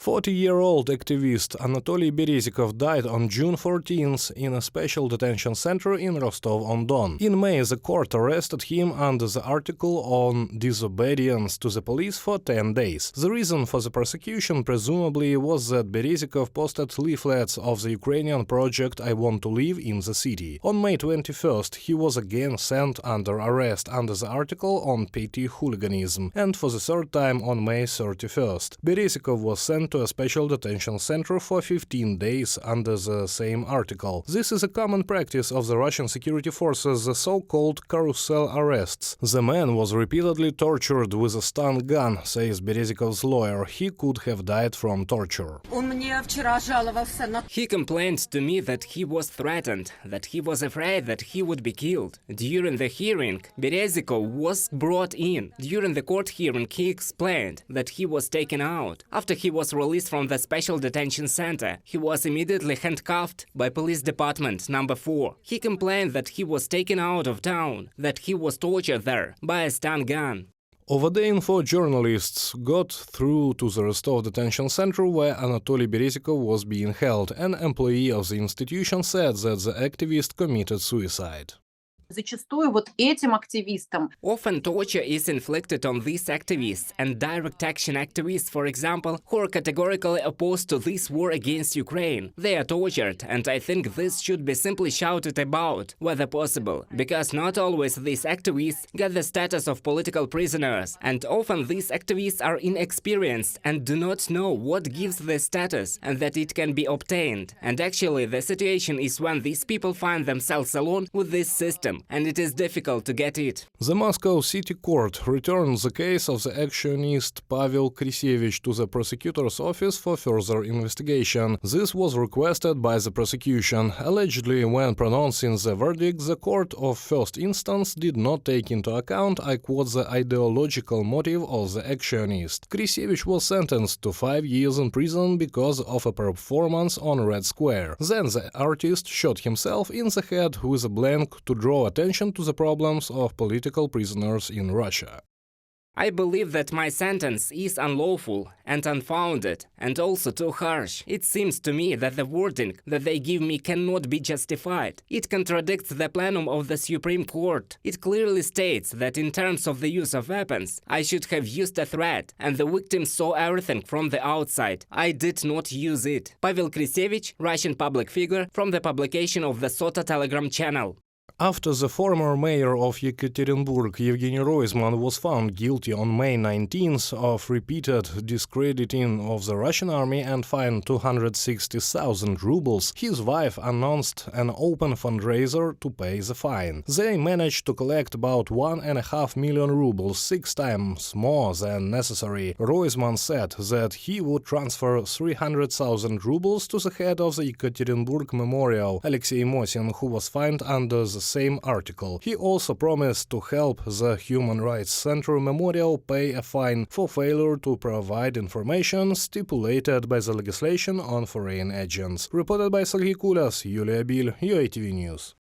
40-year-old activist Anatoly Berisikov died on June 14th in a special detention center in Rostov-on-Don. In May, the court arrested him under the article on disobedience to the police for 10 days. The reason for the prosecution presumably was that Berisikov posted leaflets of the Ukrainian project I Want to Live in the City. On May 21st, he was again sent under arrest under the article on petty hooliganism, and for the third time on May 31st. Berisikov was sent to a special detention center for 15 days under the same article. This is a common practice of the Russian security forces, the so-called carousel arrests. The man was repeatedly tortured with a stun gun, says Berisikov's lawyer. He could have died from torture. He complained to me that he was threatened, that he was afraid that he would be killed. During the hearing, Berisikov was brought in. During the court hearing, he explained that he was taken out. After he was released from the special detention center, he was immediately handcuffed by police department number 4. He complained that he was taken out of town, that he was tortured there by a stun gun. Over the info, journalists got through to the Rostov detention center where Anatoly Berisikov was being held. An employee of the institution said that the activist committed suicide. Often torture is inflicted on these activists and direct action activists, for example, who are categorically opposed to this war against Ukraine. They are tortured, and I think this should be simply shouted about, whether possible, because not always these activists get the status of political prisoners, and often these activists are inexperienced and do not know what gives the status and that it can be obtained. And actually the situation is when these people find themselves alone with this system, and it is difficult to get it. The Moscow City Court returned the case of the actionist Pavel Krysevich to the prosecutor's office for further investigation. This was requested by the prosecution. Allegedly, when pronouncing the verdict, the court of first instance did not take into account, I quote, the ideological motive of the actionist. Krysevich was sentenced to 5 years in prison because of a performance on Red Square. Then the artist shot himself in the head with a blank to draw attention to the problems of political prisoners in Russia. I believe that my sentence is unlawful and unfounded, and also too harsh. It seems to me that the wording that they give me cannot be justified. It contradicts the plenum of the Supreme Court. It clearly states that in terms of the use of weapons, I should have used a threat, and the victim saw everything from the outside. I did not use it. Pavel Krysevich, Russian public figure, from the publication of the SOTA Telegram channel. After the former mayor of Yekaterinburg, Evgeny Roizman, was found guilty on May 19th of repeated discrediting of the Russian army and fined 260,000 rubles, his wife announced an open fundraiser to pay the fine. They managed to collect about 1.5 million rubles, 6 times more than necessary. Roizman said that he would transfer 300,000 rubles to the head of the Yekaterinburg Memorial, Alexei Mosin, who was fined under the same article. He also promised to help the Human Rights Center Memorial pay a fine for failure to provide information stipulated by the legislation on foreign agents. Reported by Sergei Kulas, Yulia Bil, UATV News.